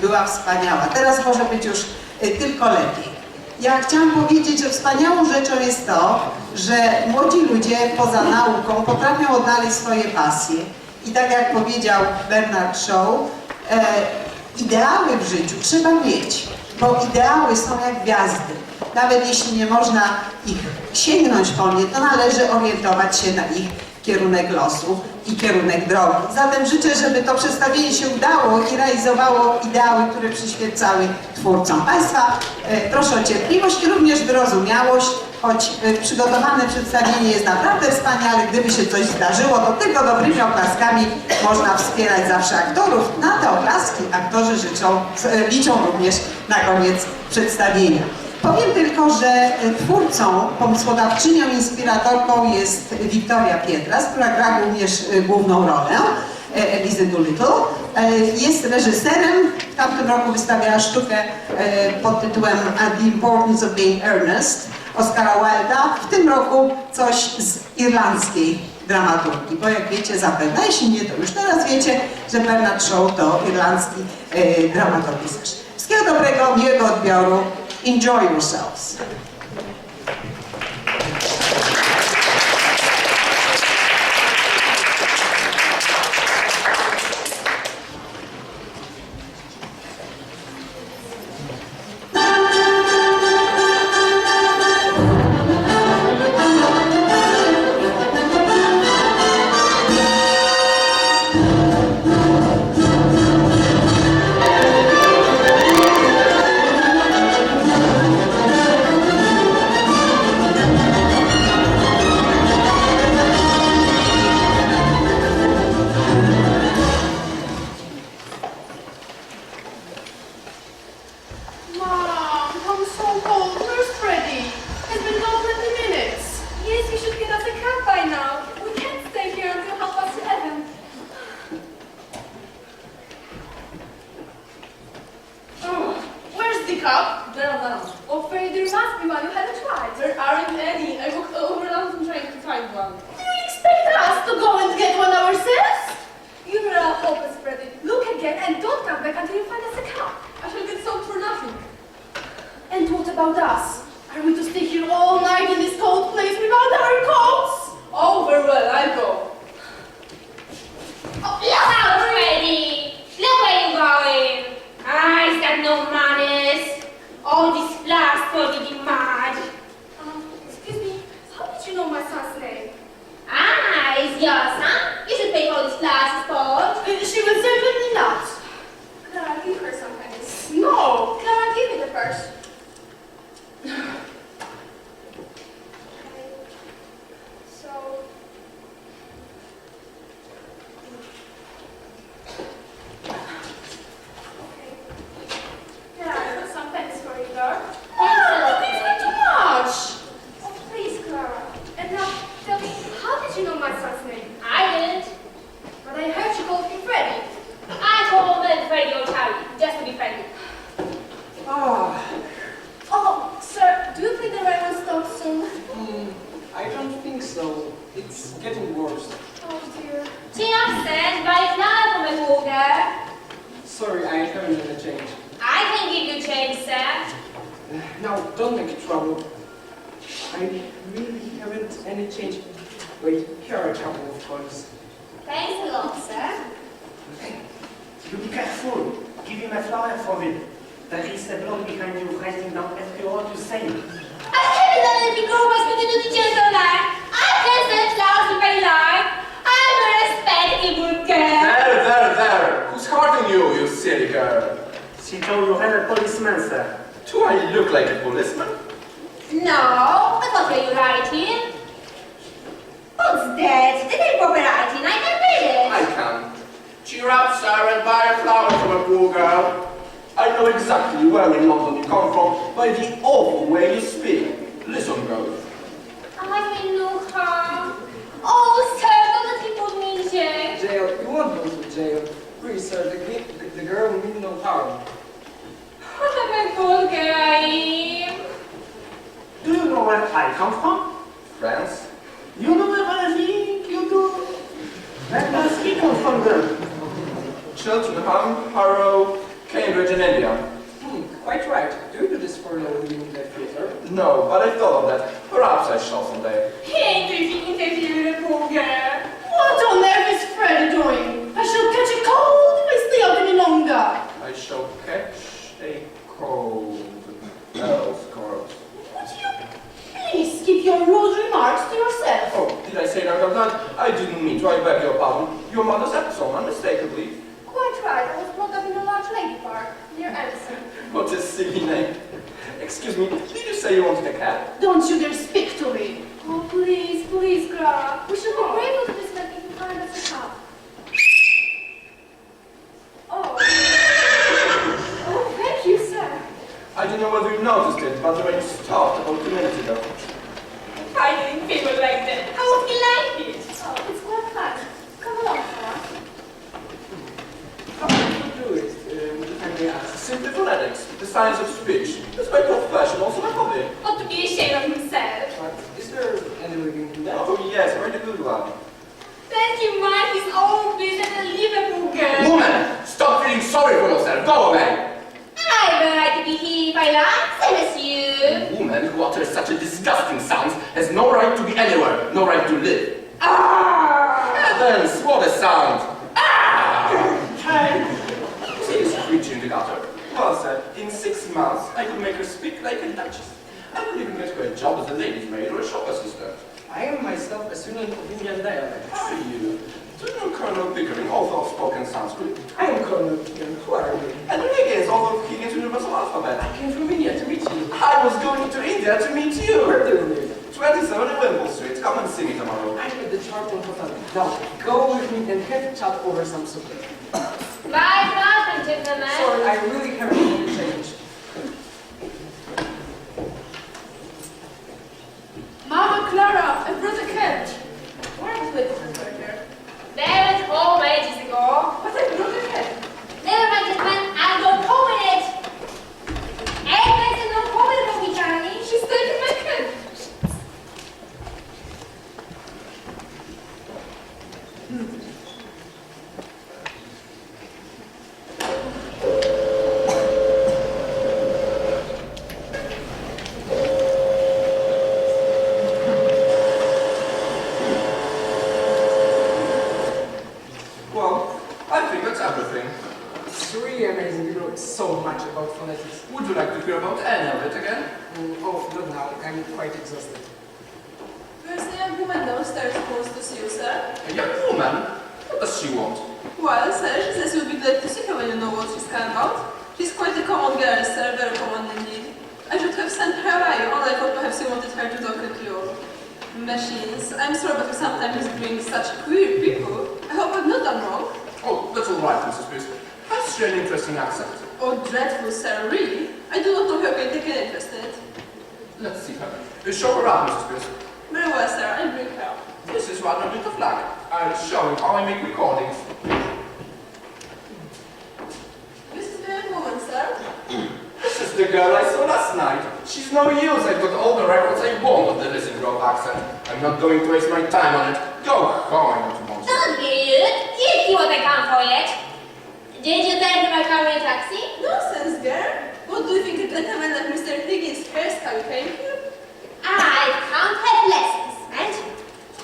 była wspaniała. Teraz może być już tylko lepiej. Ja chciałam powiedzieć, że wspaniałą rzeczą jest to, że młodzi ludzie poza nauką potrafią odnaleźć swoje pasje. I tak jak powiedział Bernard Shaw, ideały w życiu trzeba mieć, bo ideały są jak gwiazdy. Nawet jeśli nie można ich sięgnąć po nie, to należy orientować się na ich kierunek losu i kierunek drogi. Zatem życzę, żeby to przedstawienie się udało i realizowało ideały, które przyświecały twórcom. Państwa proszę o cierpliwość i również wyrozumiałość, choć przygotowane przedstawienie jest naprawdę wspaniale. Gdyby się coś zdarzyło, to tylko dobrymi oklaskami można wspierać zawsze aktorów. Na te oklaski aktorzy liczą również na koniec przedstawienia. Powiem tylko, że twórcą, pomysłodawczynią, inspiratorką jest Wiktoria Pietras, która gra również główną rolę Elizy Doolittle. Jest reżyserem, w tamtym roku wystawiała sztukę pod tytułem The Importance of Being Earnest Oscara Wilda. W tym roku coś z irlandzkiej dramaturgii, bo jak wiecie zapewne, jeśli nie, to już teraz wiecie, że Bernard Shaw to irlandzki dramaturgisterz. Wszystkiego dobrego, miłego odbioru. Enjoy yourselves. Cheltenham, Harrow, Cambridge and Excuse me, did you say you wanted a cab? Don't you dare speak to me. Oh, please, please, Clara. We should be grateful to this man if you find us a cab. Oh. Oh, thank you, sir. I don't know whether you noticed it, but the rain stopped about 2 minutes ago. Finding people like that. How would we like it? Oh, it's quite fun. Come along, Clara. How do you do it? Would you kindly ask? Simply phonetics, the science of speech. It's my profession, also my hobby. Not to be ashamed of himself. But is there any way you can do that? Oh yes, a very good one. Let him mind his own business and leave a poor girl. Woman! Stop feeling sorry for yourself! Go away! I have a right to be here if I like, same as you. A woman who utters such a disgusting sound has no right to be anywhere, no right to live. Ah! Heavens, what a sound! Ah! See this creature in the gutter? Well, sir, in 6 months I could make her speak like a duchess. I could even get her a job as a lady's maid or a shop assistant. I am myself a student of Indian dialect. Are you? Do you know Colonel Pickering, author of spoken Sanskrit? I am Colonel Pickering. Who are you? And Higgins, author of Higgins' Universal Alphabet. I came from India to meet you. I was going to India to meet you. Where do you live? 27 Wimble Street. Come and see me tomorrow. I'm at the Charlton Hotel. Now, go with me and have a chat over some soup. Bye, welcome, gentlemen. Sorry, I really haven't any change. Mama, Clara, I brought a cat. Where is Mrs. Burger? They went home ages ago. But I brought a cat. Never mind, gentlemen, I'll go home with it. Hey, guys, no home with me, Charlie. She's taking my cat. Well, I think that's everything. It's really amazing. You know so much about phonetics. Would you like to hear about any of it again? Oh, not now. I'm quite exhausted. There's a young woman downstairs who wants to see you, sir. A young woman? What does she want? Well, sir, she says you'll be glad to see her when you know what she's come about. She's quite a common girl, sir, very common indeed. I should have sent her away, only I thought perhaps you wanted her to talk to your machines. I'm sorry, but you sometimes bring such queer people. I hope I've not done wrong. Oh, that's all right, Mrs. Pierce. Has she an interesting accent? Oh, dreadful, sir, really? I do not know how you can take an interest in it. Let's see her. Show her up, Mrs. Pierce. Very well, sir, I'll bring her. This is rather a bit of luck. I'll show you how I make recordings. This is the young woman, sir. This is the girl I saw last night. She's no use. I've got all the records I want of the Lysengrove accent. I'm not going to waste my time on it. Go home, I want to monster. Don't be rude. You see what I come for yet. Did you tell him I come in a taxi? Nonsense, girl. What do you think a gentleman like Mr. Higgins cares how you came here? I can't have lessons, and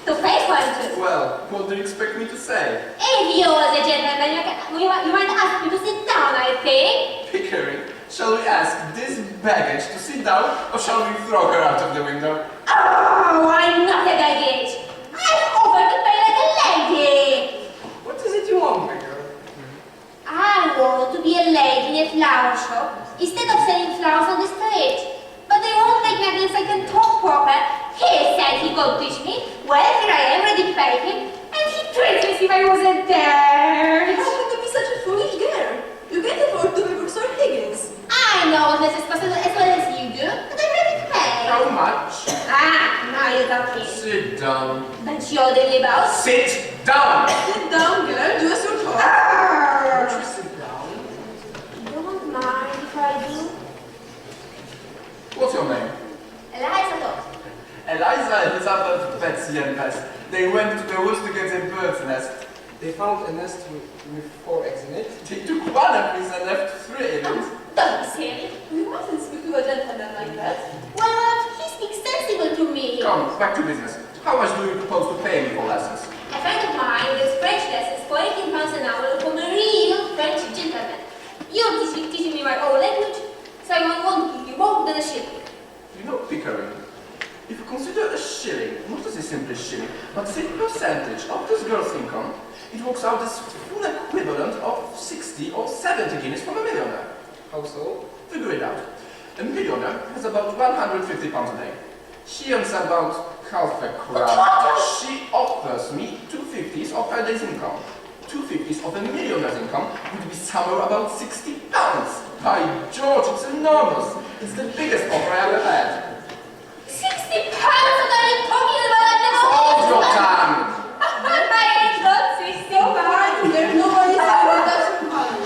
to pay for it too. Well, what do you expect me to say? If you was a gentleman, you might ask me to sit down, I think. Pickering, shall we ask this baggage to sit down, or shall we throw her out of the window? Oh, I'm not a baggage. I've offered to pay like a lady. What is it you want, my girl? I want to be a lady in a flower shop instead of selling flowers on the street. But they won't make me unless I can talk proper. He said he could teach me. Well, here I am, ready to pay him. And he treats me as if I was a dirt. How can you be such a foolish girl? You can't afford to pay for Sir Higgins. I know this is possible as well as you do, but I'm ready to pay. How much? Ah, now you're talking. Sit down. But you're the boss. Sit down! Sit down, girl. Do as you're told. Won't you sit down? Don't mind if I do. What's your name? Eliza, Elizabeth, Betsy and Bess. They went to the woods to get a bird's nest. They found a nest with 4 eggs in it. They took one apiece and left 3 in it. don't be silly. You mustn't speak to a gentleman like that. Well, he speaks sensible to me. Come, back to business. How much do you propose to pay me for lessons? A friend of mine gives French lessons for 18 pounds an hour from a real French gentleman. You're teaching me my own language, so I won't give you more than a shilling. You know, Pickering, if you consider a shilling, not as a simple shilling, but as a percentage of this girl's income, it works out as full equivalent of 60 or 70 guineas from a millionaire. How so? Figure it out. A millionaire has about 150 pounds a day. She earns about half a crown. She offers me 2/50 of her day's income. 2/50 of a millionaire's income would be somewhere about 60 pounds. By George, it's enormous. It's the biggest offer I ever had. 60 pounds? What are you talking about at the moment? Hold your tongue! I ain't got 60 pounds. There's nobody saying that's money.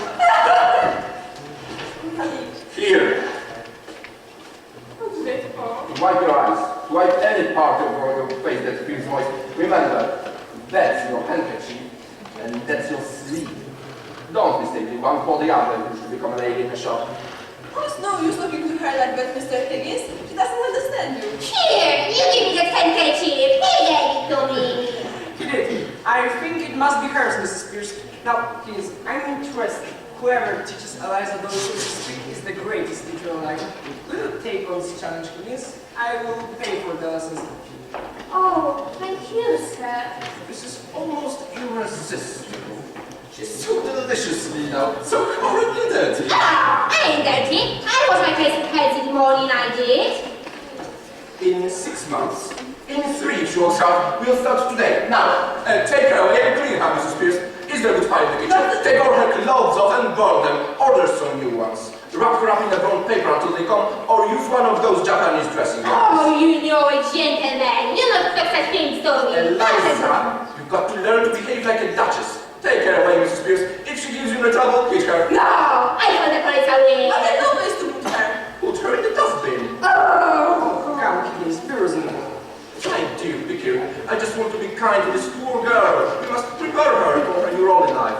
Here, What's that for? wipe your eyes. Wipe any part of your face that feels moist. Remember, that's your handkerchief and that's your sleeve. Don't mistake it one for the other if you should become a lady in a shop. It's no use talking to her like that, Mr. Higgins. She doesn't understand you. Here, you give me that handkerchief. He gave it to me. He did. I think it must be hers, Mrs. Pierce. Now, please, I'm interested. Whoever teaches Eliza those who speak is the greatest teacher alive. Will you take on this challenge, please? I will pay for the lessons. Oh, thank you, sir. This is almost irresistible. She's so deliciously now, so horribly dirty. Ah, I ain't dirty. I wash my face with healthy in the morning, I did. In 6 months, in 3 if she walks out, we'll start today. Now, take her away and clean her, Mrs. Pierce. Is there a good fire in the kitchen? Take all her clothes off and burn them. Order some new ones. Wrap her up in a brown paper until they come, or use one of those Japanese dressing gowns. Oh, you know a gentleman. You not expect such things to me. Eliza, you've got to learn to behave like a duchess. Take her away, Mrs. Pierce. If she gives you no trouble, hit her. No, I call the police away. But there's no place to put her. Put her in the dustbin. Oh. Come, Higgins, be reasonable. My dear Pickering, I just want to be kind to this poor girl. We must prepare her for her new role in life.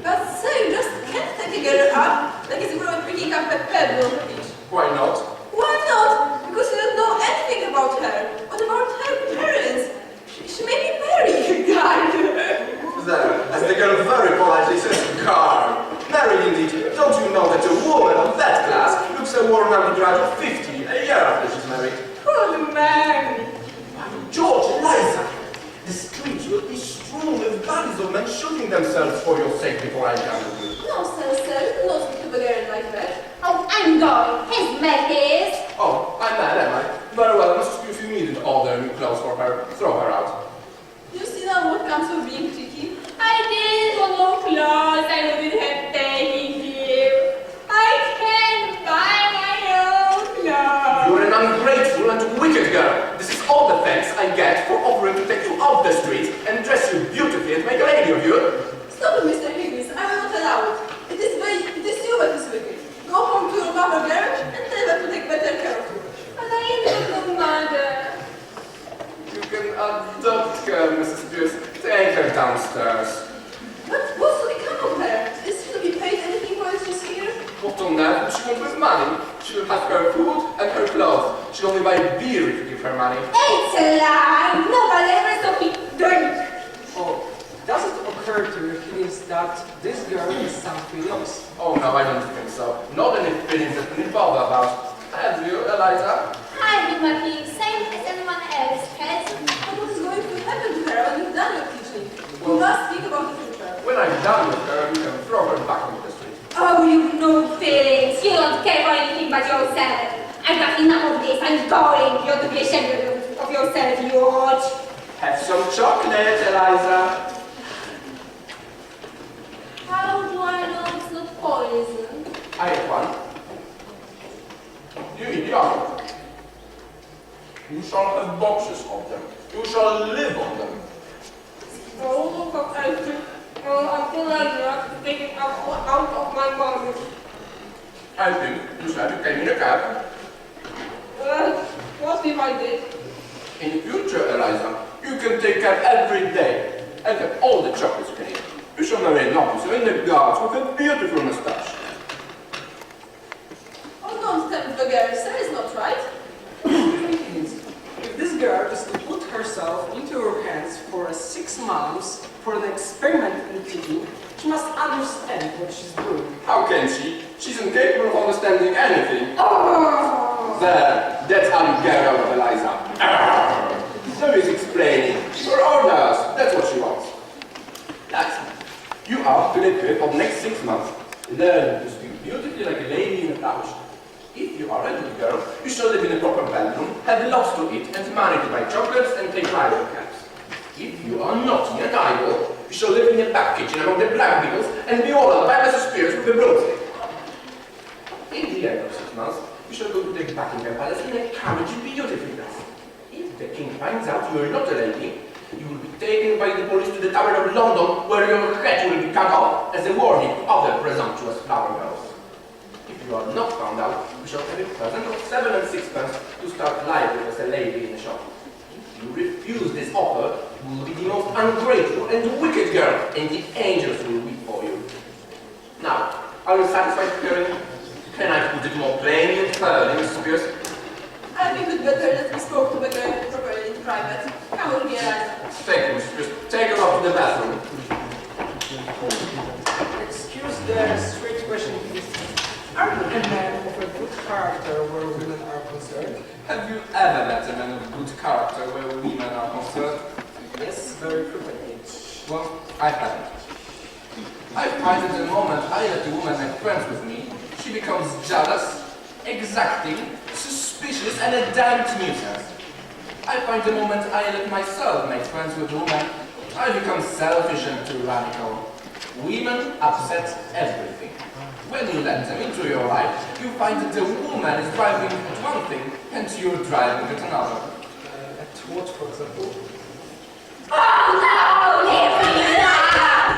But sir, you just can't take a girl up like as if we were picking up a pebble on the beach. Why not? Why not? Because you don't know anything about her. What about her parents? She may be married, God. There, as the girl very politely says, "Car." Married indeed. Don't you know that a woman of that class looks a worn out graduate of 50 a year after she's married? Good man. By George, Eliza! The streets will be strewn with bodies of men shooting themselves for your sake before I come with you. No, sir, you don't speak to a girl like that. Oh, I'm going. His Maggie's. Oh, I'm mad, am I? Very well, Mrs. Pierce, you needn't order new clothes for her. Throw her out. You see now what comes with being tricky? I didn't want no clothes. I wouldn't have taken him. I can't buy my own clothes. You're an ungrateful and wicked girl. This is all the thanks I get for offering to take you off the street and dress you beautifully and make a lady of you. Stop it, Mr. Higgins. I will not allow it. It is you that is wicked. Go home to your mother girl and tell her to take better care of you. But I ain't got no mother. You can adopt her, Mrs. Pierce. Take her downstairs. What's to become of her? Is she to be paid anything while she's here? What on earth would she want with money? She will have her food and her clothes. She'll only buy beer if you give her money. It's a lie. Nobody ever saw me drink. Oh, does it occur to you, Higgins, that this girl is something else? Oh no, I don't think so. Not any feelings that we bother about. Have you, Eliza? I've been my feelings same as anyone else has. But what is going to happen to her when you've done your teaching? You Well- must think about the future. When I'm done with her, you can throw her back into the street. Oh, you no feelings. You don't care for anything but yourself. I've got enough of this. I'm going. You ought to be ashamed of yourself, you ought. Have some chocolate, Eliza. How do I know it's not poison? I have one. You idiot. You shall have boxes of them. You shall live on them. Oh, look at everything. Oh, I'm glad not to take it out of my body. I think you said you came in a cab. What if I did? In future, Eliza, you can take cab every day and have all the chocolates you can eat. You shall marry an officer in the guards with a beautiful moustache. Oh, don't tempt the girl, sir. It's not right. Higgins, if this girl is to put herself into your hands for 6 months for an experiment in teaching, she must understand what she's doing. How can she? She's incapable of understanding anything. Oh! There, that's how you get out of Eliza. No use explaining. Her orders, that's what she wants. That's it. You are to live here for the next 6 months. Learn to speak beautifully like a lady in a flower shop. If you are a good girl, you shall live in a proper bedroom, have lots to eat, and money to buy chocolates and take riding cabs. If you are naughty and idle, you shall live in a back kitchen among the black beetles and be all by Mrs. Spears with a broomstick. In the end of 6 months, you shall go to the Buckingham Palace in a carriage beautifully dressed. If the king finds out you are not a lady, you will be taken by the police to the Tower of London, where your head will be cut off as a warning to other presumptuous flower girls. If you are not found out, you shall have a present of 7 and 6 pence to start life as a lady in the shop. If you refuse this offer, you will be the most ungrateful and wicked girl, and the angels will weep for you. Now, are you satisfied, Pickering? Can I put it more plainly and clearly, Mrs. Spears? I think it better that we spoke to Pickering properly in private. Come with me, Eliza. Thank you, Mrs. Spears. Take her off to the bathroom. Excuse the straight question, please. Are you a man of a good character where women are concerned? Have you ever met a man of good character where women are concerned? Yes, very frequently. Well, I haven't. I find that the moment I let a woman make friends with me, she becomes jealous, exacting, suspicious, and a damned nuisance. I find the moment I let myself make friends with a woman, I become selfish and tyrannical. Women upset everything. When you let them into your life, you find that the woman is driving at one thing, and you're driving at another. At what, for example? Oh no! Leave me alone!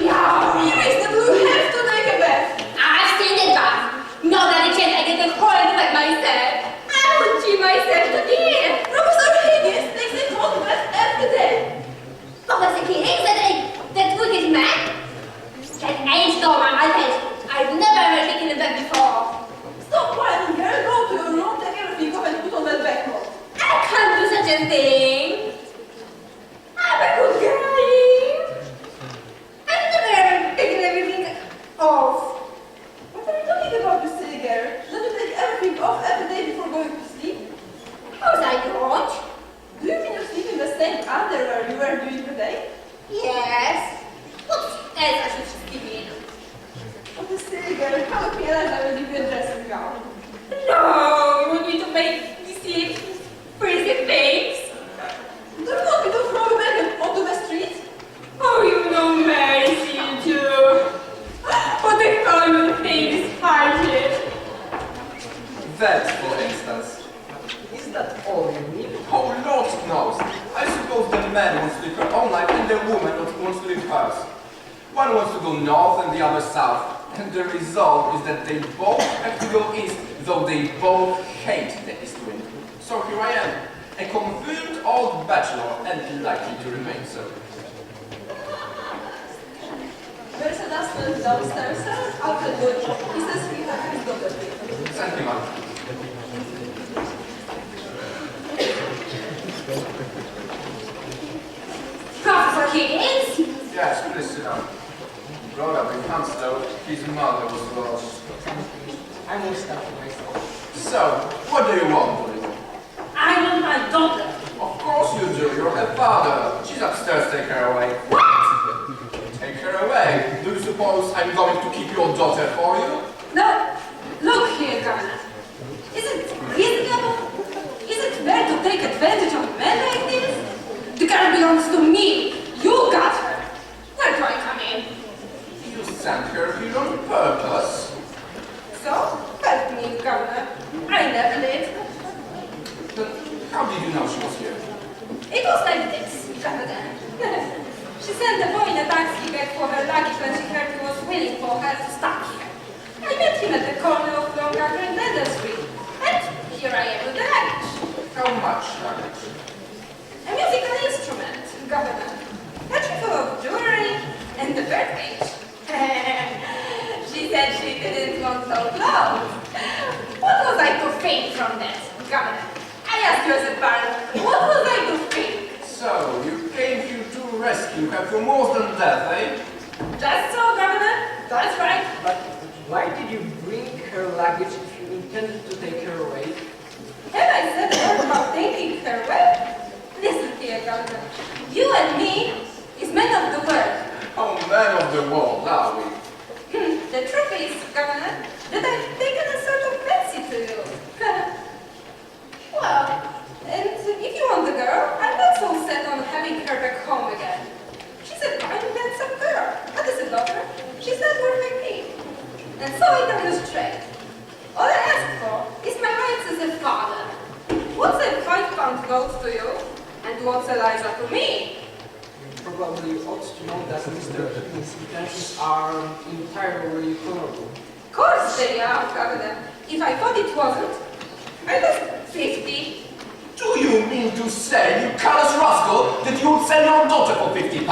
No! You reasonably have to take a bath. I've seen it back. Not that I can't I get the cold like myself. I would cheat myself to death. Professor Higgins takes a hot bath every day. Professor Higgins, that wicked man? That ain't no man, I'll tell you. I've never ever taken a bath before. Stop whining, girl. Go to your room, take everything off and put on that bath coat. I can't do such a thing. I'm a good girl. I've never ever taken everything off. What are you talking about, you silly girl? Don't you take everything off every day before going to sleep? Of course I don't. Do you mean you sleep in the same underwear you were during the day? Yes. What else I should sleep in? What a silly girl. Come with me, Eliza, I will give you a dressing gown. No, you want me to make these pretty things? Do you want me to throw you back onto the street? Oh, you know mercy, you do. What they call you things, hardship. That, for instance. Is that all you need? Oh, Lord knows. I suppose the man wants to live her own life and the woman wants to live hers. One wants to go north and the other south. And the result is that they both have to go east, though they both hate the east wind. So here I am, a confirmed old bachelor and likely to remain so. There's an assistant downstairs, sir. Alfred Wood. He says we have his daughter here. Send him up. Professor Higgins? Yes, please sit down. Brought up in Hampstead, his mother was lost. I will start for myself. So, what do you want, Eliza? I want my daughter. Of course you do, you're her father. She's upstairs, take her away. What? Take her away. Do you suppose I'm going to keep your daughter for you? No, look here, Governor. Is it reasonable? Is it fair to take advantage of a man like this? The girl belongs to me. You got her. Where do I come in? You sent her here on purpose. So, help me, Governor. I never did. Then how did you know she was here? It was like this, Governor. She sent a boy in a taxi back for her luggage when she heard he was willing for her to stop here. I met him at the corner of Long Acre and London Street. And here I am with the luggage. How much luggage? A musical instrument, Governor. A trifle of jewelry and the birthday. She said she didn't want no clothes. What was I to think from that, Governor? I asked you as a parent, what was I to think? So, you came here to rescue her from worse than death, eh? Just so, Governor. That's right. But why did you bring her luggage if you intended to take her away? Have I said a word about taking her away? Listen here, Governor. You and me is men of the world. Oh, men of the world, are we? The truth is, Governor, that I've taken a sort of fancy to you. And what's Eliza to me? Probably you ought to know that Mr. Higgins' intentions are entirely honorable. Of course they are, Governor. If I thought it wasn't, I was 50. Do you mean to say, you callous rascal, that you would sell your daughter for £50?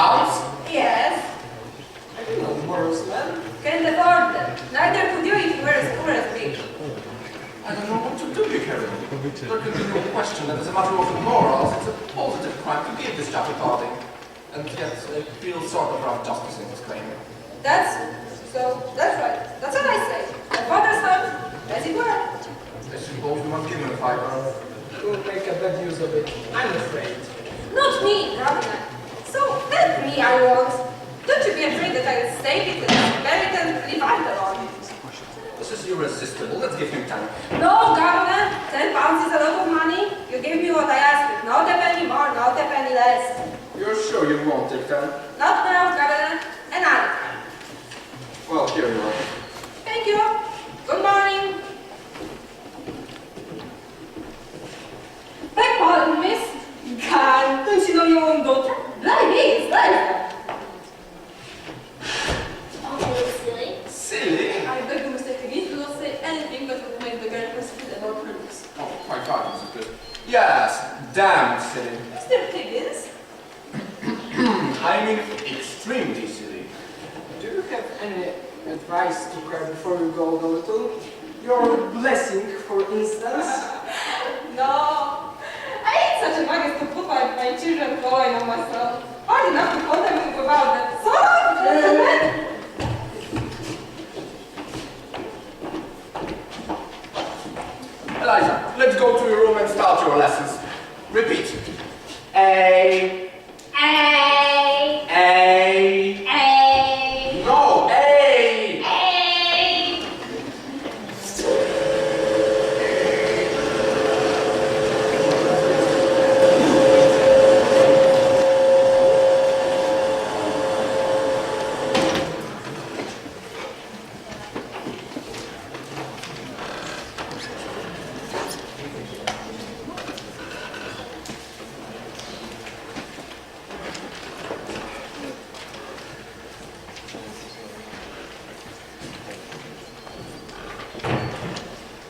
Yes. I don't know morals, man. Can't afford them. Neither could you if you were as poor as me. I don't know what to do, Pickering. There can be no question that as a matter of morals, it's a positive crime to give this chap a farthing. And yet, I feel sort of rough justice in his claim. That's right. That's what I say. My father's son, as it were. I suppose we must give him a fiver. You'll make a bad use of it, I'm afraid. Not me, Governor. So help me, I won't. Don't you be afraid that I will stake it and bury it and live under on it. This is irresistible. Let's give him 10. No, Governor. £10 is a lot of money. You gave me what I asked. Not a penny more, not a penny less. You're sure you won't take 10? Not now, Governor. Another time. Well, here you are. Thank you. Good morning. Beg pardon, miss. God, don't you know your own daughter? Blimey, it's Eliza. Oh, silly. Silly? I beg you, Mr. Higgins, do not say anything that would make the girl perceive about her looks. Oh, quite right, Mrs. Good. Yes, damn silly. Mr. Higgins? I mean, extremely silly. Do you have any advice to her before you go a little? Your blessing, for instance? No. I ain't such a mug as to put my children falling on myself. Hard enough to hold them without that sort of gentleman. Eliza, let's go to your room and start your lessons. Repeat. A. No, A.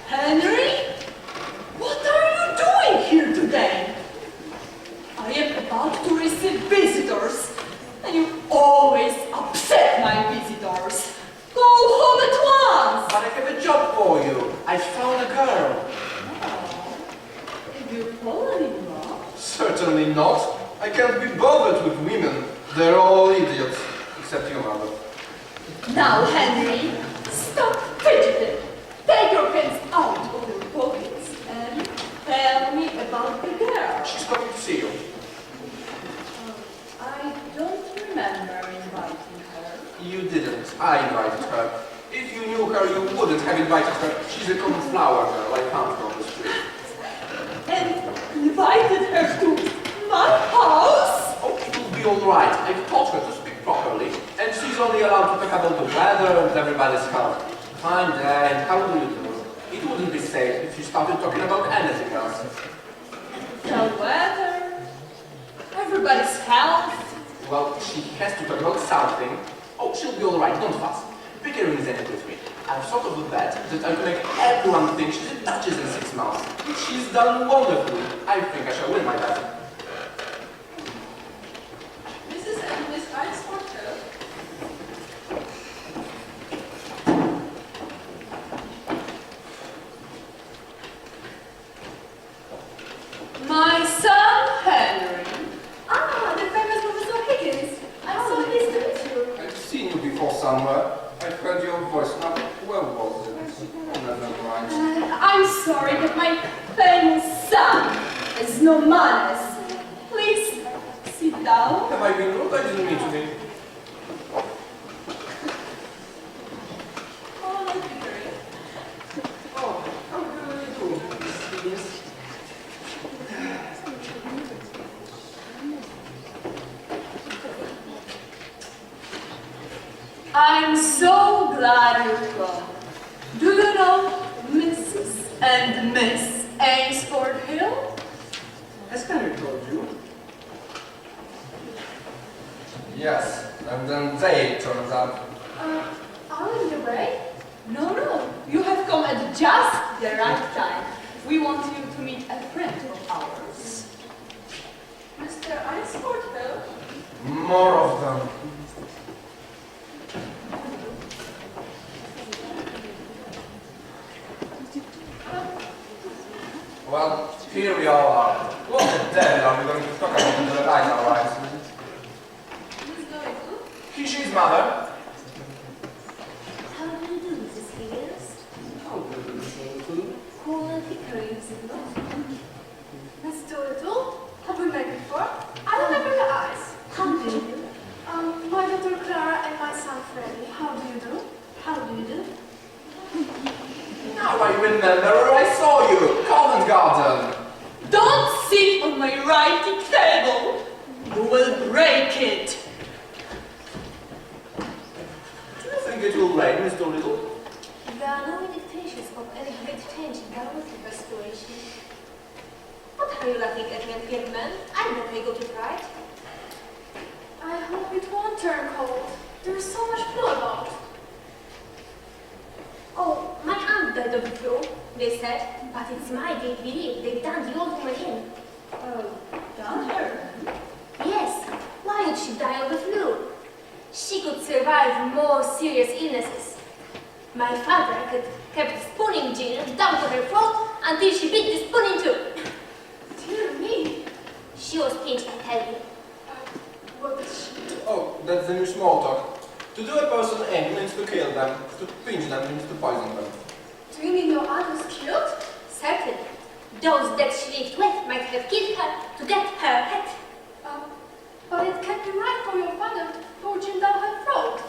Henry? What are you doing here today? I am about to receive visitors, and you always upset my visitors. Go home at once! But I have a job for you. I found a girl. Have you fallen in love? Certainly not. I can't be bothered with women. They're all idiots. Except your mother. Now, Henry, stop fidgeting. Take your hands out of your pockets and tell me about the girl. She's coming to see you. I don't remember inviting her. You didn't. I invited her. If you knew her, you wouldn't have invited her. She's a common flower girl. I found her on the street. And invited her to my house? Oh, it will be all right. I've taught her to speak properly, and she's only allowed to talk about the weather and everybody's health. Fine day, how do you do? It wouldn't be safe if you started talking about anything else. The weather, everybody's health. Well, she has to talk about something. Oh, she'll be all right. Don't fuss. Pickering is in it with me. I've sort of a bet that I can make everyone think she's a duchess in 6 months. She's done wonderfully. I think I shall win my bet. Mrs. and Miss Elynsford-Hill. My son, Henry. Ah, the famous Professor Higgins. I'm so pleased to meet you. I've seen you before somewhere. I've heard your voice. Now, where was it? Never mind. I'm sorry, but my famous son has no manners. Please, sit down. Have I been rude? I didn't mean to be. Oh, no, Pickering. Oh, how do you do, Miss Higgins? I'm so glad you've come. Do you know Mrs. and Miss Elynsford-Hill? Has Henry told you? day, it turns out. Are we in the way? No, you have come at just the right time. We want you to meet a friend of ours. Mr. Elynsford-Hill? More of them. Well, here we all are. What the devil are we going to talk about in the light our lives? Who's going to? She's mother. How do you do, Mrs. Higgins? How do you do, Mrs. Higgins? Cool and Pickering, is it not? Miss Doolittle? Have we met before? I remember the eyes. How do you do? My daughter Clara and my son Freddy. How do you do? How do you do? Now I remember where I saw you. Covent Garden. Don't sit on my writing table. You will break it. Do you think it will rain, Miss Doolittle? There are no indications of any great change in barometric situation. What are you laughing at, young man? I'm not able to write. I hope it won't turn cold. There's so much flu about. Oh, my aunt died of the flu, they said, but it's my big belief they've done the old woman in. Oh, done her. Yes, why would she die of the flu? She could survive more serious illnesses. My father kept spooning gin down to her throat until she bit the spoon in two. Dear me. She was pinched, I tell you. What did she do? Oh, that's the new small talk. To do a person in means to kill them. To pinch them means to poison them. Do you mean your aunt was killed? Certainly. Those that she lived with might have killed her to get her pet. But it can't be right for your father to pour gin down her throat.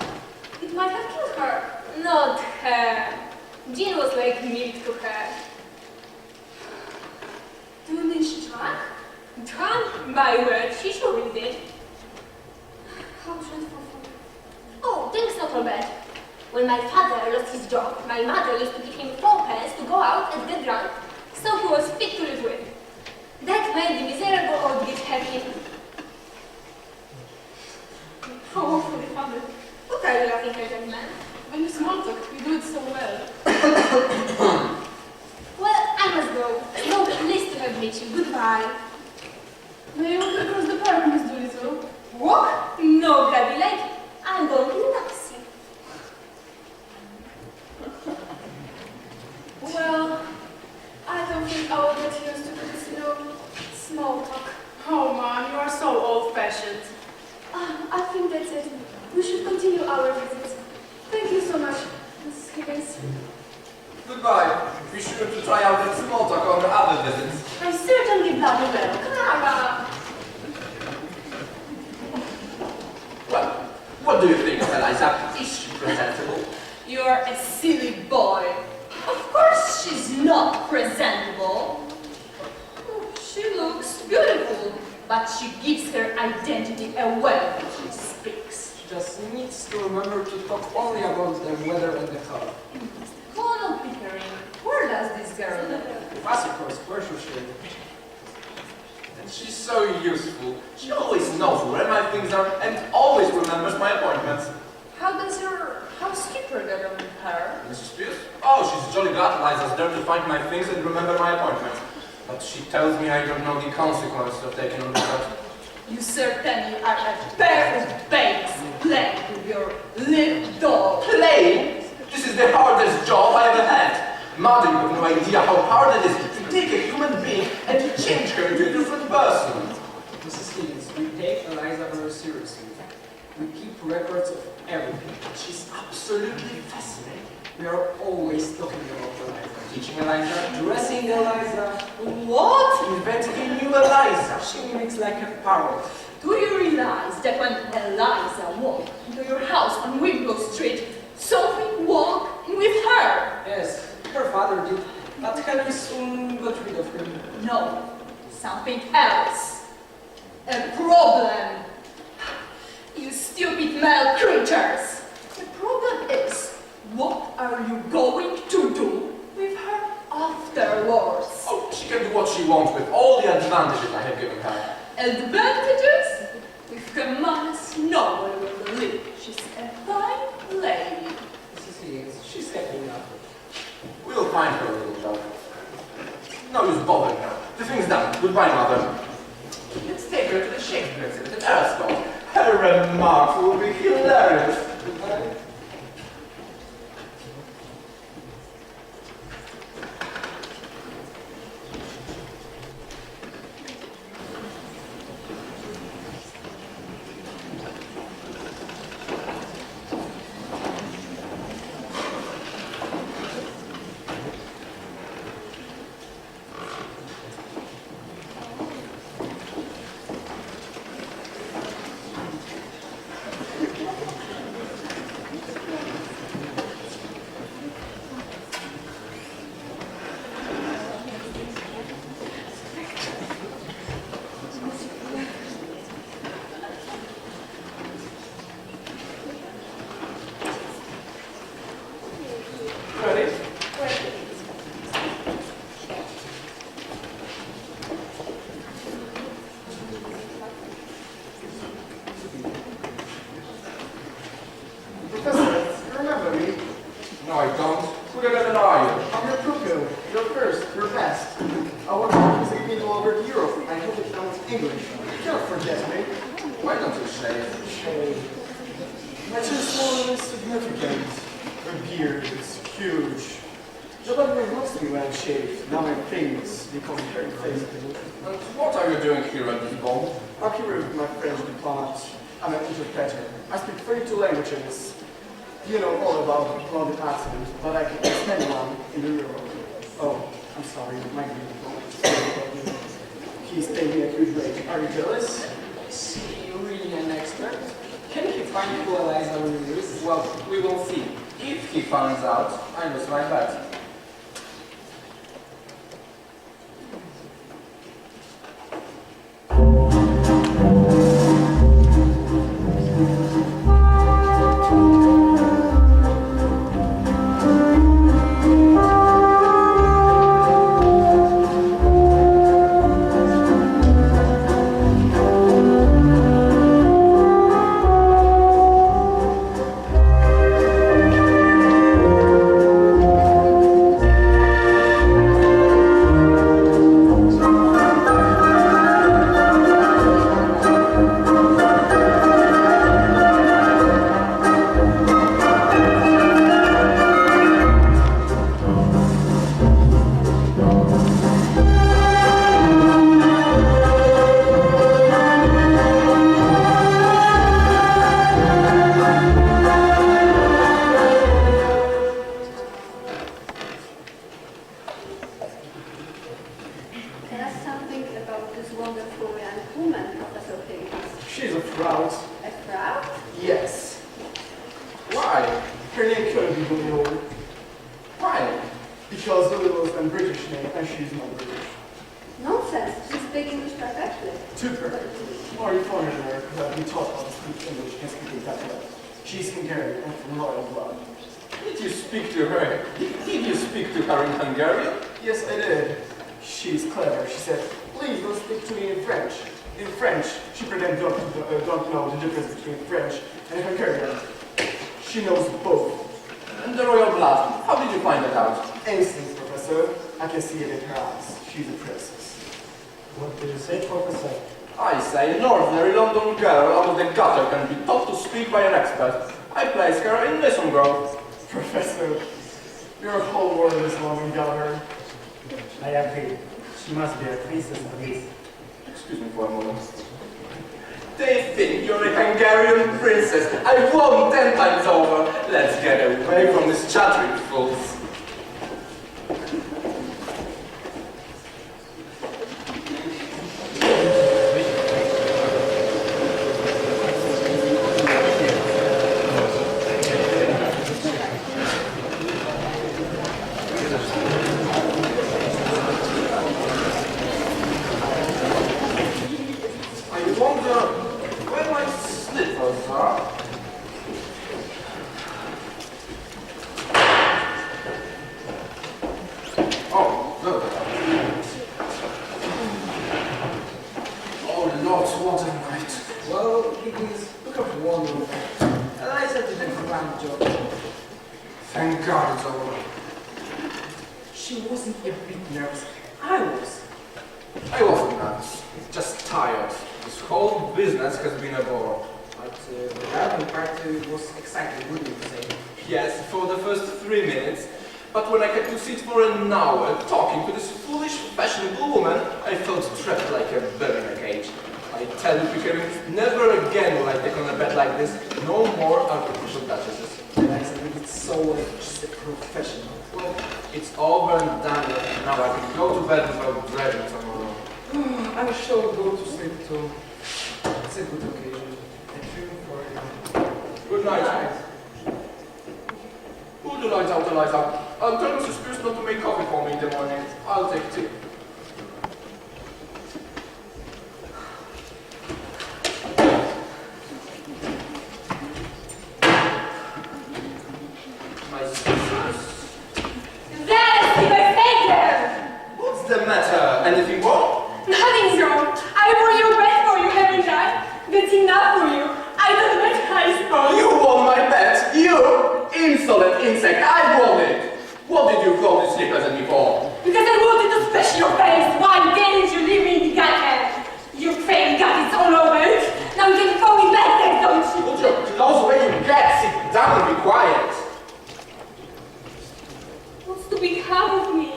It might have killed her. Not her. Gin was like milk to her. Do you mean she drank? Drank? My word, she surely did. How dreadful for you. Oh, things not all bad. When my father lost his job, my mother used to give him 4 pence to go out and get drunk, so he was fit to live with. That made the miserable old git happy. How awfully funny. What are you laughing at, young man? When you small talk, you do it so well. Well, I must go. No pleased to have met you. Goodbye. May you walk across the park, Miss Doolittle? Walk? No, grabby leg. I'm going to taxi. Well, I don't think I will get used to this, small talk. Oh, Mom, you are so old-fashioned. I think that's it. We should continue our visit. Thank you so much, Mrs. Higgins. Goodbye. Be sure to try out that small talk on the other visits. I certainly bloody will. Clara! Well, what do you think of Eliza? Is she presentable? You're a silly boy. Of course she's not presentable. She looks beautiful, but she gives her identity away when she speaks. She just needs to remember to talk only about the weather and the color. Colonel Pickering, where does this girl live? Us, of course, where should she? And she's so useful. She always knows where my things are and always remembers my appointments. How does your housekeeper get on with her? Mrs. Pierce? Oh, she's jolly glad Eliza's there to find my things and remember my appointments. But she tells me I don't know the consequences of taking on the job. You certainly are a pair of babes playing with your little doll. Playing? This is the hardest job I ever had. Mother, you have no idea how hard it is to take a human being and to change her into a different person. Mrs. Higgins, we take Eliza very seriously. We keep records of everything. She's absolutely fascinating. We are always talking about Eliza. Teaching Eliza, dressing Eliza. What? Inventing a new Eliza. She mimics like a parrot. Do you realize that when Eliza walked into your house on Wimpole Street, something walked in with her? Yes, her father did, but Henry soon got rid of him. No, something else. A problem. You stupid male creatures. The problem is, what are you going to do with her afterwards? Oh, she can do what she wants with all the advantages I have given her. Advantages? With her mother's nowhere will live, she said. find her a little job. No use bothering her. The thing's done. Goodbye, mother. Let's take her to the Shakespeare exhibit at Elynsford. Her remarks will be hilarious. Goodbye. she wasn't a bit nervous. I was. I wasn't nuts. Just tired. This whole business has been a bore. But the garden party was exciting, wouldn't you say? Yes, for the first 3 minutes. But when I had to sit for an hour talking to this foolish, fashionable woman, I felt trapped like a bird in a cage. I tell you, Pickering, never again will I take on a bed like this. No more artificial duchesses. Eliza, it's so she's a professional. Well, it's over and done with. Now I can go to bed without dreading tomorrow. I shall go to sleep too. It's a good occasion. I dream for you. Good night. Put the lights out, Eliza. I'll tell Mrs. Pierce not to make coffee for me in the morning. I'll take tea. My sisters. What's the matter? Anything wrong? Nothing's wrong. I brought your bed for you, haven't I? That's enough for you. I don't bet, I suppose. You won my bet! You! Insolent insect! I won it! What did you call this sleep present me for? Because I wanted to smash your face. Why didn't you leave me in the gutter? Your fake gut is all over it. Now you can call me back then, don't you? Put your clothes where you get! Sit down and be quiet! What's to become of me?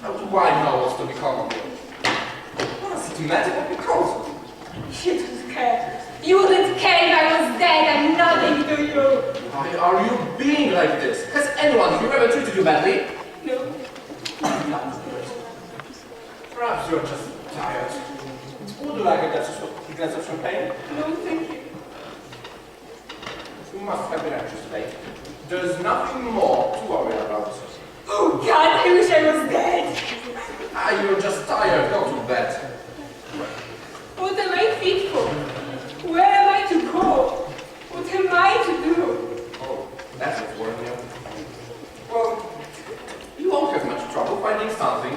How do I know what's to become of you? What does it matter what becomes of you? You don't care. You wouldn't care if I was dead and nothing to you. Why are you being like this? Has anyone here ever treated you badly? No. Perhaps you're just tired. Would you like a glass of champagne? No, thank you. You must have been anxious today. There's nothing more to worry about. Oh God, I wish I was dead. You're just tired. Go to bed. What am I fit for? Where am I to go? What am I to do? Oh, that's what's worrying you. Well, you won't have much trouble finding something.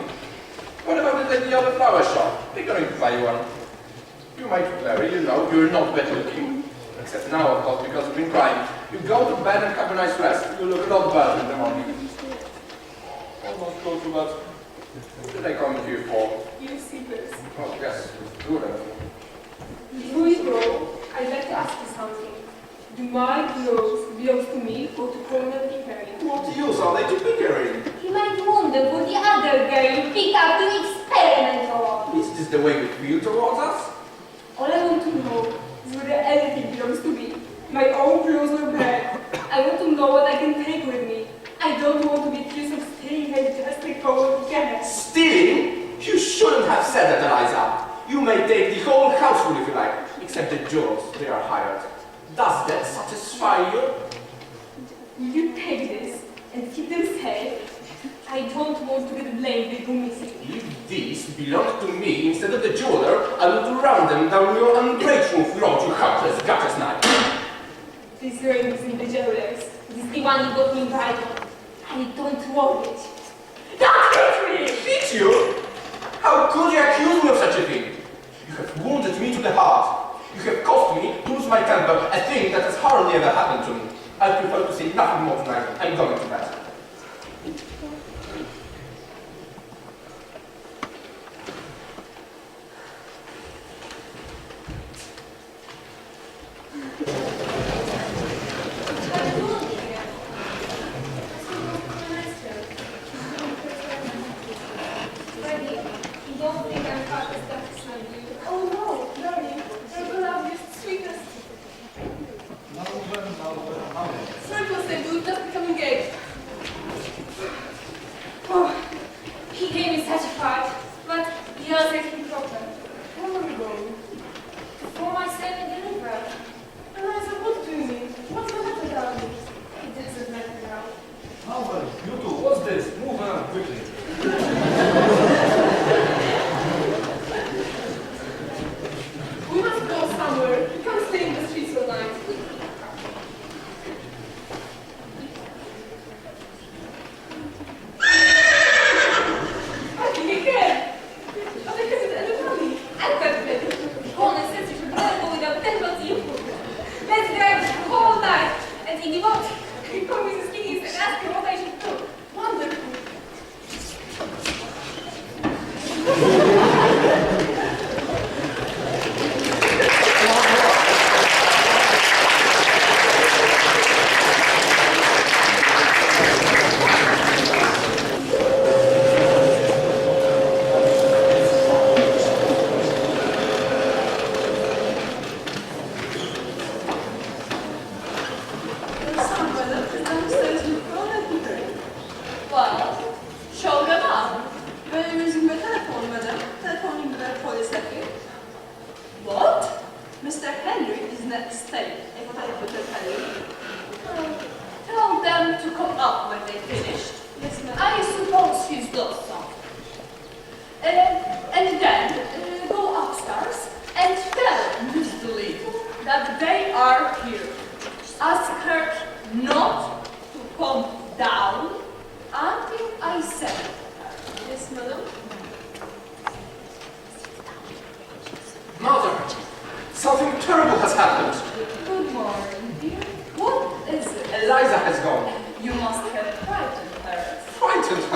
What about the lady of the flower shop? They're going to buy you one. You might marry, you know, you're not bad looking. Except now, of course, because you've been crying. You go to bed and have a nice rest. You look a lot better in the morning. Almost go to bed. What did I come here for? You see this. Oh, yes, good enough. Before you go, I'd like to ask you something. Do my clothes belong to me or to Colonel Pickering? What use are they to Pickering? You might wonder for the other girl you pick up to experiment on. Is this the way you feel towards us? All I want to know is whether anything belongs to me. My own clothes or bed. I want to know what I can take with me. I don't want to be accused of stealing and just a cold cat. Stealing? You shouldn't have said that, Eliza. You may take the whole household if you like, except the jewels. They are hired. Does that satisfy you? Will you take this and keep them safe? I don't want to get blamed if they go missing. If these belong to me instead of the jeweler, I will run them down your ungrateful throat, you helpless gutter knife. This ring is in the jeweler's. This is the one you got me invited. I don't want it. Don't hit me! Hit you? How could you accuse me of such a thing? You have wounded me to the heart. You have caused me to lose my temper, a thing that has hardly ever happened to me. I prefer to say nothing more tonight. I'm going to bed.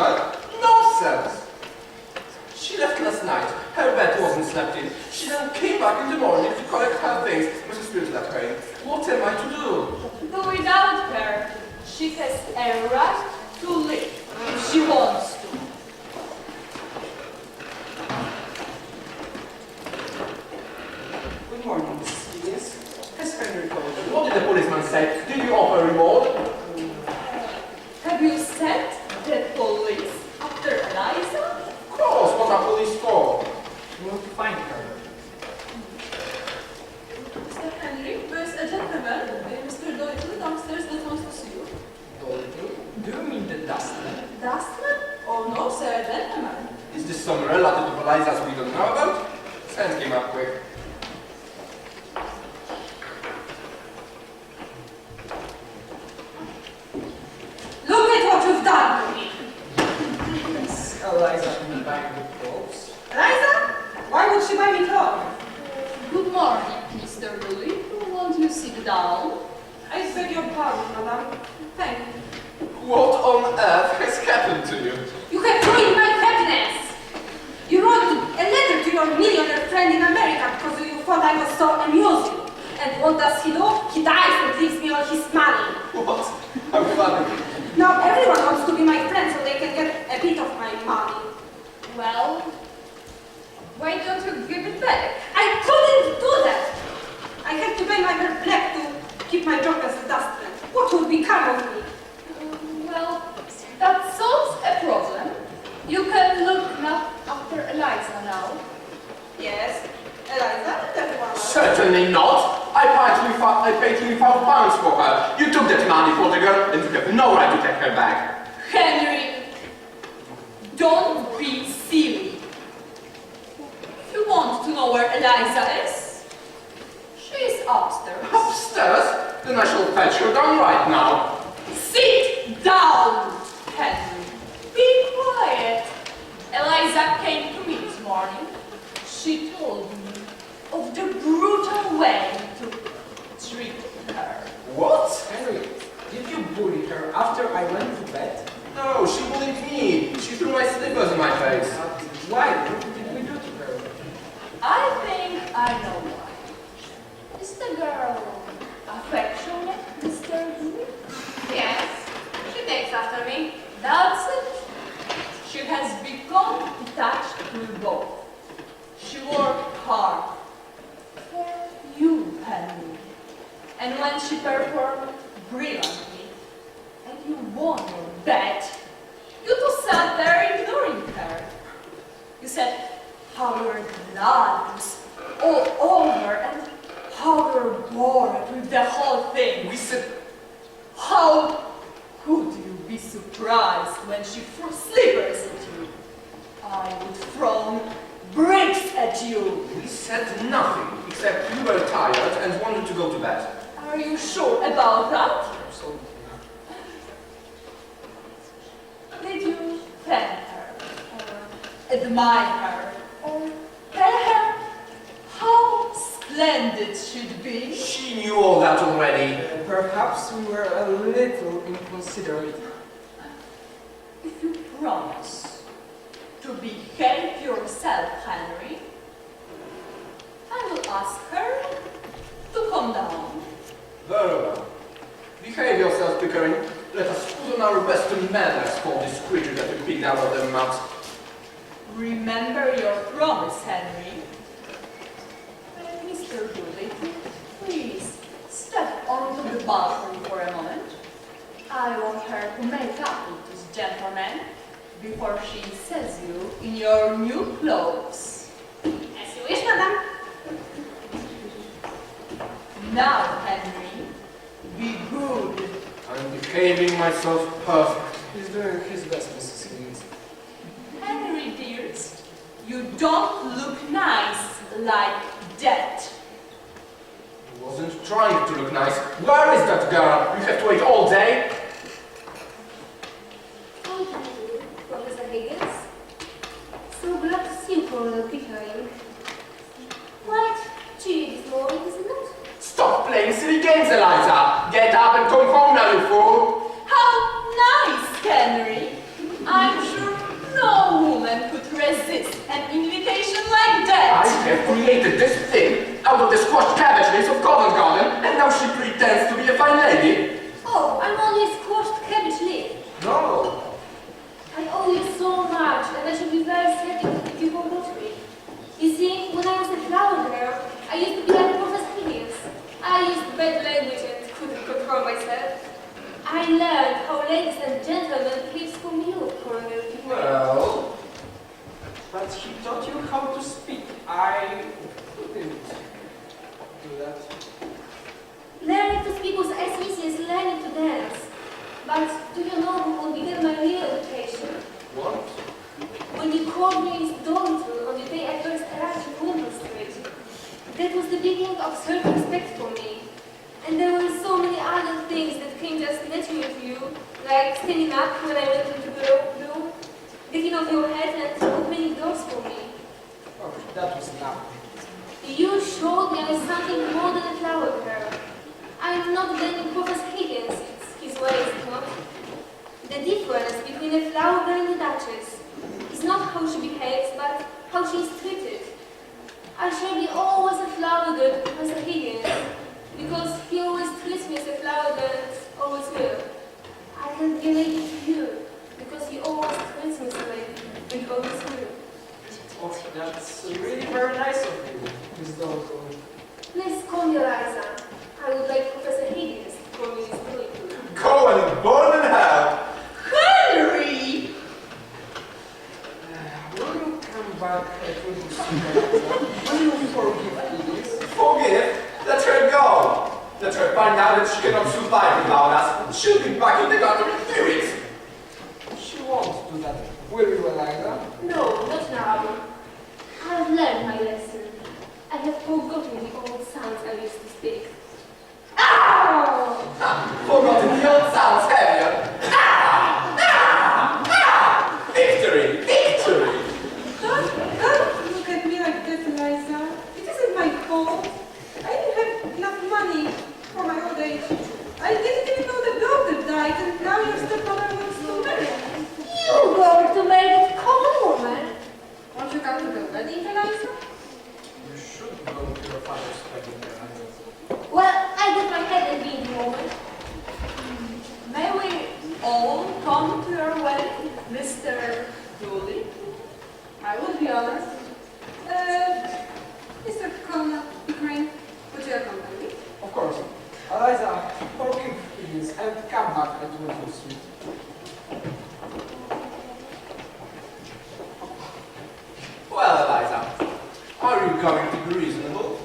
her? Nonsense! She left last night. Her bed wasn't slept in. She then came back in the morning to collect her things. Mrs. Spears that way. What am I to do? Do without her. She has a right to live if she wants to. Good morning, Mrs. Higgins. Has Henry called you? What did the policeman say? Did you offer reward? Have you sent the police after Eliza? Of course, what are police for? We want to find her. Mr. Henry, there's a gentleman, Mr. Doyle, downstairs that wants to see you. Do you mean the dustman? Dustman? Oh no, sir, a gentleman. Is this some relative of Eliza's we don't know about? Send him up quick. Look at what you've done to me! Yes, Eliza can buy good clothes. Eliza? Why would she buy me clothes? Good morning, Mr. Dooley. Won't you sit down? I beg your pardon, madam. Thank you. What on earth has happened to you? You have ruined my happiness! You wrote a letter to your millionaire friend in America because you thought I was so amusing. And what does he do? He dies and leaves me all his money. What? How funny. Now everyone wants to be my friend so they can get a bit of my money. Well, why don't you give it back? I couldn't do that! I had to pay my hair black to keep my job as a dustman. What would become of me? Well, that solves a problem. You can look now after Eliza now. Yes, Eliza and everyone else. Certainly not. I paid £25 for her. You took that money for the girl and you have no right to take her back. Henry, don't be silly. If you want to know where Eliza is, she is upstairs. Upstairs? Then I shall fetch her down right now. Sit down, Henry. Be quiet. Eliza came to me this morning. She told me of the brutal way to treat her. What? Henry, did you bully her after I went to bed? No, she bullied me. She threw my slippers in my face. Why? What did we do to her? I think I know why. Is the girl affectionate, Mr. Dewey? Yes, she takes after me. That's it. She has become attached to you both. She worked hard for you, Henry. And when she performed brilliantly, and you won your bet, you two sat there ignoring her. You said how your blood was all over and how you're bored with the whole thing. We said, How could you be surprised when she threw slippers at you? I would throw bricks at you. we said nothing except you were tired and wanted to go to bed. Are you sure about that? Absolutely not. Did you thank her, or admire her, or tell her how splendid she'd be? She knew all that already. Perhaps we were a little inconsiderate. If you promise to behave yourself, Henry, I will ask her to come down. Very well. Behave yourself, Pickering. Let us put on our best manners for this creature that we picked out of the mud. Remember your promise, Henry. Mr. Doolittle, please step onto the balcony for a moment. I want her to make up with this gentleman before she sees you in your new clothes. As you wish, madam. Now, Henry, be good. I'm behaving myself perfect. He's doing his best, Mrs. Higgins. Henry, dearest, you don't look nice like that. I wasn't trying to look nice. Where is that girl? You have to wait all day? Oh, thank you, Professor Higgins. So glad to see you, Colonel Pickering. Quite chilly this morning, isn't it? Stop playing silly games, Eliza! Get up and come home now, you fool! How nice, Henry! I'm sure resist an invitation like that? I have created this thing out of the squashed cabbage leaves of Covent Garden, and now she pretends to be a fine lady. Oh, I'm only a squashed cabbage leaf. No. I owe you so much, and I should be very sad if you forgot me. You see, when I was a flower girl, I used to be like Professor Higgins. I used bad language and couldn't control myself. I learned how ladies and gentlemen live from you, Colonel Pickering. Well, but he taught you how to speak. I couldn't do that. Learning to speak was as easy as learning to dance. But do you know who began my real education? What? When you called me his daughter on the day I first arrived in Wimbledon Street, that was the beginning of self-respect for me. And there were so many other things that came just naturally to you, like standing up when I went into the room, getting off your head and opening doors for me. Oh, that was nothing. You showed me I was something more than a flower girl. I'm not blaming Professor Higgins, it's his way, is it not? The difference between a flower girl and a duchess is not how she behaves, but how she is treated. I shall be always a flower girl to Professor Higgins, because he always treats me as a flower girl and always will. I can be a lady to you, because he always treats me as a lady and always will. Oh, that's really very nice of you, Miss Dalton. Please call me Eliza. I would like Professor Higgins to call me Miss Dalton. Go and burn in hell! Henry! Will you come back to this Will you forgive Higgins? Forgive? Let her go! Let her find out that she cannot survive without us. She'll be back in the gutter in 3 weeks. She won't do that. Will you, Eliza? No, not now. I've learned my lesson. I have forgotten the old sounds I used to speak. Ow! Forgotten the old sounds, have you? Victory! Victory! Don't look at me like that, Eliza. It isn't my fault. I didn't have enough money for my old age. I didn't even know the daughter died, and now your stepmother wants to marry. You go to marry that common woman. Won't you come to the wedding, Eliza? You should go to your father's wedding, Eliza. Well, I get my head and being woman. May we all come to your wedding, Mr. Dooley? I would be honest. Mr. Colonel Pickering, would you accompany me? Of course. Eliza, forgive Higgins and come back at Wimbledon Street. Well, Eliza, are you going to be reasonable?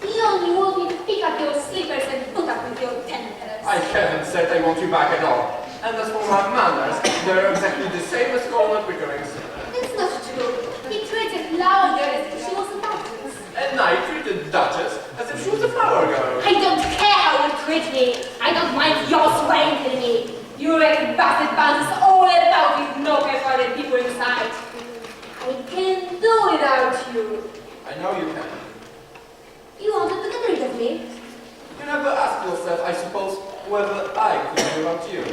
You only want me to pick up your slippers and put up with your tenders. I haven't said I want you back at all. And as for my manners, they're exactly the same as Colonel Pickering's. That's not true. He treats a flower girl as if she was a duchess. And I treated the Duchess as if she was a flower girl. I don't care how you treat me. I don't mind your swaying to me. Your bastard buzz is all about his knockers for the people inside. I can't do without you. I know you can. You wanted to get rid of me. You never asked yourself, I suppose, whether I could do without you.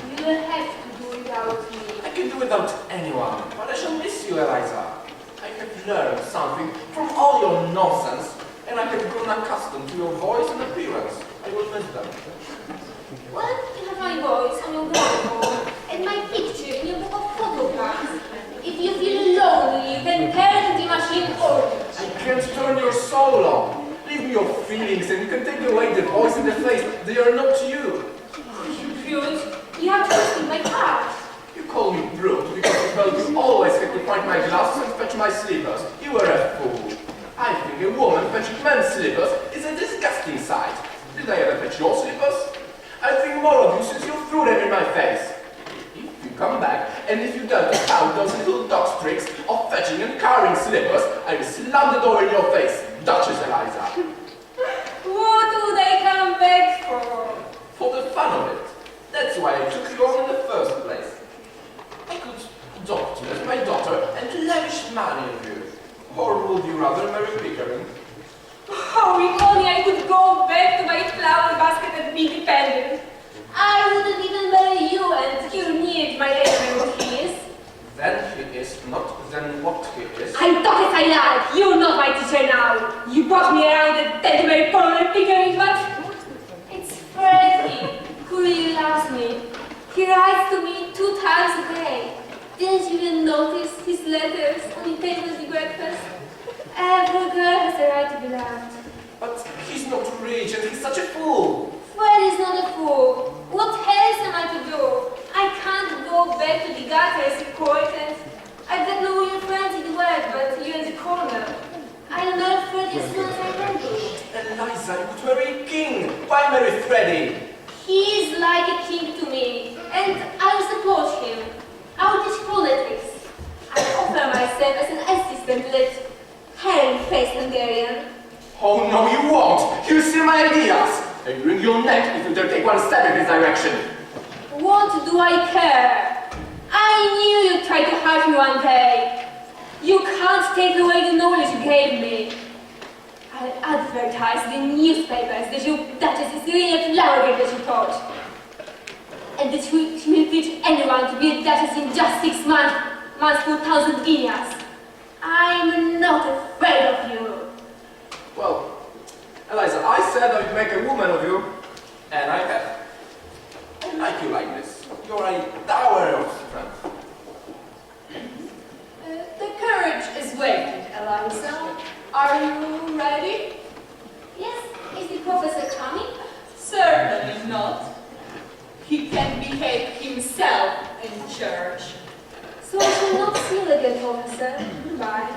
You will have to do without me. I can do without anyone, but I shall miss you, Eliza. I have learned something from all your nonsense, and I have grown accustomed to your voice and appearance. I will miss them. Well, you have my voice on your gramophone and my picture in your book of photographs. If you feel lonely, then turn the machine on. I can't turn your soul on. Leave me your feelings, and you can take away the voice and the face. They are not you. You brute, you have twisted my heart. You call me brute because you felt you always had to find my glasses and fetch my slippers. You were a fool. I think a woman fetching men's slippers is a disgusting sight. Did I ever fetch your slippers? I think more of you since you threw them in my face. If you come back, and if you dare to count those little dog's tricks of fetching and carrying slippers, I will slam the door in your face, Duchess Eliza. What would I come back for? For the fun of it. That's why I took you on in the first place. I could adopt you as my daughter and lavish money on you. Or would you rather marry Pickering? Oh, if only I could go back to my flower basket and be dependent. I wouldn't even marry you and he'll need my apron what he is. Then he is not, then what is? I talk as I like. You're not my teacher now. You brought me around and tell me for Pickering, but It's Freddy, who really loves me. He writes to me 2 times a day. Didn't you even notice his letters when he takes us to breakfast? Every girl has the right to be loved. But he's not rich and he's such a fool. Freddy's not a fool. What else am I to do? I can't go back to the gutters in court and I've got no real friends in the world but you in the corner. I'll marry Freddy as soon as I can do. Eliza, you could marry a king. Why marry Freddy? He's like a king to me and I'll support him. I'll teach politics. I'll offer myself as an assistant to that hairy-faced Hungarian. Oh no, you won't. He'll steal my ideas. I'll wring your neck if you dare take one step in his direction. What do I care? I knew you'd try to hurt me one day. You can't take away the knowledge you gave me. I'll advertise in the newspapers that your Duchess is really a flower girl that you taught. And that she will teach anyone to be a Duchess in just 6 months for 1,000 guineas. I'm not afraid of you. Well, Eliza, I said I'd make a woman of you, and I have. I like you like this. You're a dower of strength. The carriage is waiting, Eliza. Are you ready? Yes, is the professor coming? Certainly not. He can behave himself in church. So I shall not see you again, Professor. Goodbye.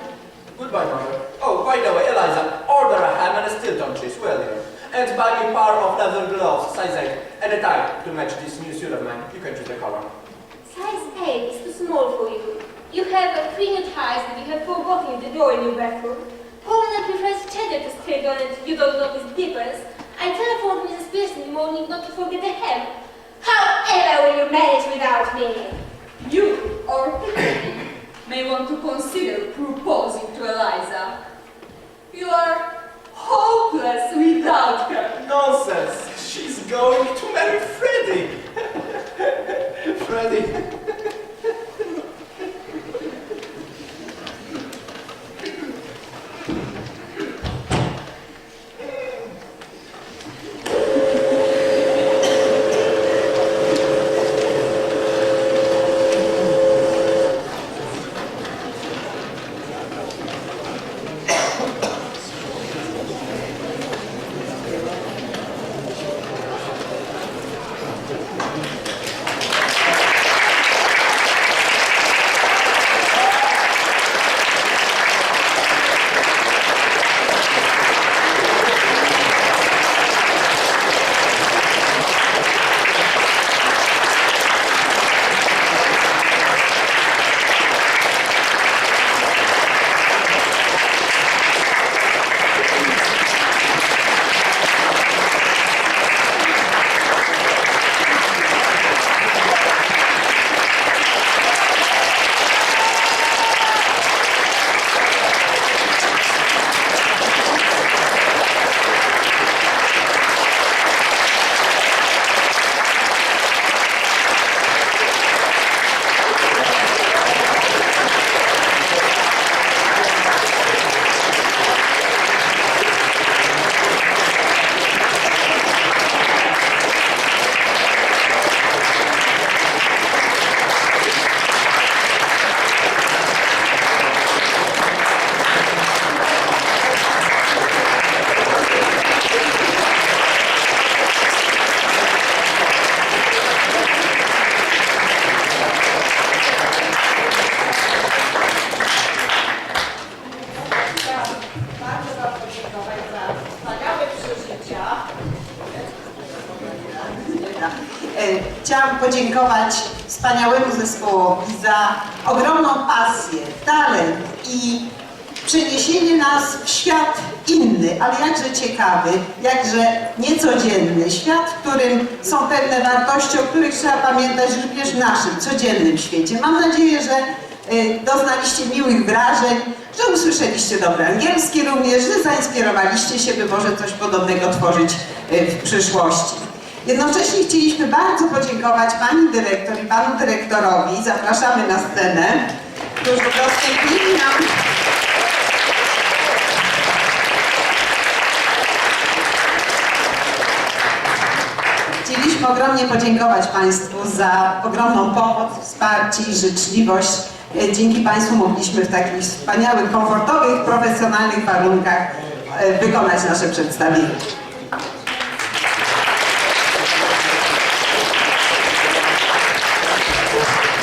Goodbye, mother. Oh, by the way, Eliza, order a ham and a Stilton cheese, will you? And buy me a pair of leather gloves, size 8, and a tie to match this new suit of mine. You can choose the color. Size 8 is too small for you. You have 3 new ties that you have forgotten in the drawer in your bedroom. Paulina prefers cheddar to stirred on and you don't notice the difference. I telephoned Mrs. Pierce in the morning not to forget the ham. However will you manage without me? You or Pickering may want to consider proposing to Eliza. You are hopeless without her. Nonsense! She's going to marry Freddy! Freddy! Chciałam podziękować wspaniałemu zespołowi za ogromną pasję, talent i przeniesienie nas w świat inny, ale jakże ciekawy, jakże niecodzienny. Świat, w którym są pewne wartości, o których trzeba pamiętać również w naszym codziennym świecie. Mam nadzieję, że doznaliście miłych wrażeń, że usłyszeliście dobry angielski również, że zainspirowaliście się, by może coś podobnego tworzyć w przyszłości. Jednocześnie chcieliśmy bardzo podziękować pani dyrektor i panu dyrektorowi, zapraszamy na scenę, Już udostępniam. Chcieliśmy ogromnie podziękować Państwu za ogromną pomoc, wsparcie i życzliwość. Dzięki Państwu mogliśmy w takich wspaniałych, komfortowych, profesjonalnych warunkach wykonać nasze przedstawienie.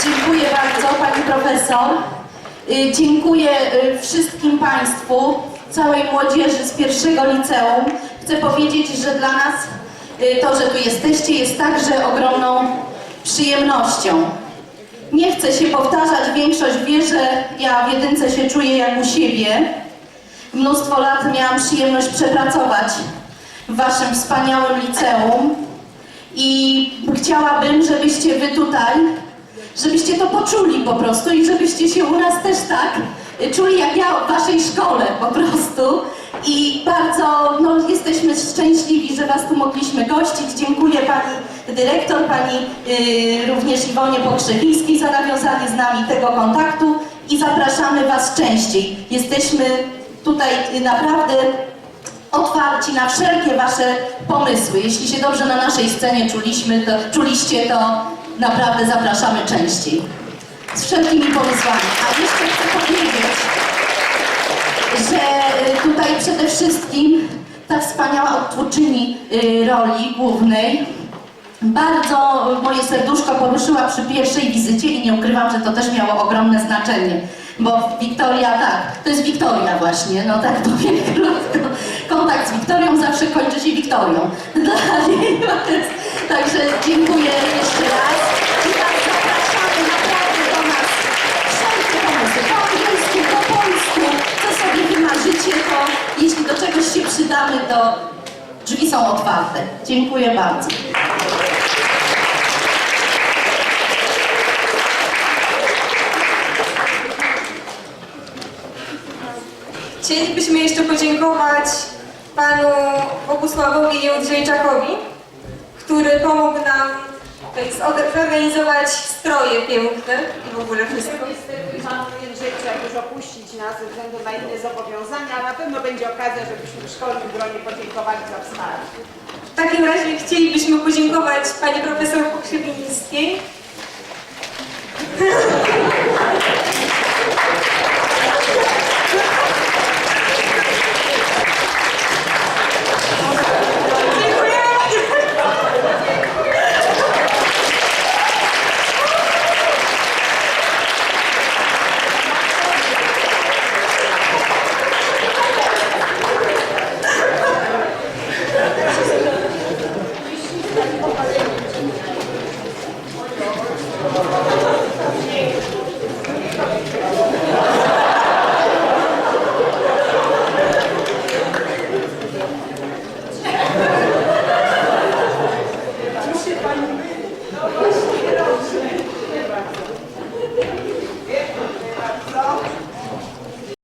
Dziękuję bardzo Pani Profesor. Dziękuję wszystkim Państwu, całej młodzieży z pierwszego liceum. Chcę powiedzieć, że dla nas to, że tu jesteście, jest także ogromną przyjemnością. Nie chcę się powtarzać, większość wie, że ja w jedynce się czuję jak u siebie. Mnóstwo lat miałam przyjemność przepracować w Waszym wspaniałym liceum i chciałabym, żebyście Wy tutaj, żebyście to poczuli po prostu i żebyście się u nas też tak czuli jak ja w Waszej szkole po prostu. I bardzo jesteśmy szczęśliwi, że Was tu mogliśmy gościć. Dziękuję Pani Dyrektor, Pani również Iwonie Pokrzewińskiej za nawiązanie z nami tego kontaktu i zapraszamy Was częściej. Jesteśmy tutaj naprawdę otwarci na wszelkie Wasze pomysły. Jeśli się dobrze na naszej scenie czuliście, to naprawdę zapraszamy częściej. Z wszelkimi pomysłami. A jeszcze chcę powiedzieć, że tutaj przede wszystkim ta wspaniała odtwórczyni roli głównej bardzo moje serduszko poruszyła przy pierwszej wizycie i nie ukrywam, że to też miało ogromne znaczenie. Bo Wiktoria, tak, to jest Wiktoria właśnie, no tak powiem krótko. Kontakt z Wiktorią zawsze kończy się Wiktorią. Także dziękuję jeszcze raz. I tak zapraszamy naprawdę do nas wszelkie pomysły, po angielsku, po polsku, co sobie wymarzycie, to jeśli do czegoś się przydamy, to drzwi są otwarte. Dziękuję bardzo. Chcielibyśmy jeszcze podziękować panu Bogusławowi Jędrzejczakowi, który pomógł nam zorganizować stroje piękne i w ogóle wszystko. Niestety pan Jędrzejczak już opuścić nas ze względu na inne zobowiązania, a na pewno będzie okazja, żebyśmy w szkolnym gronie podziękowali za wsparcie. W takim razie chcielibyśmy podziękować pani profesor Pokrzewińskiej.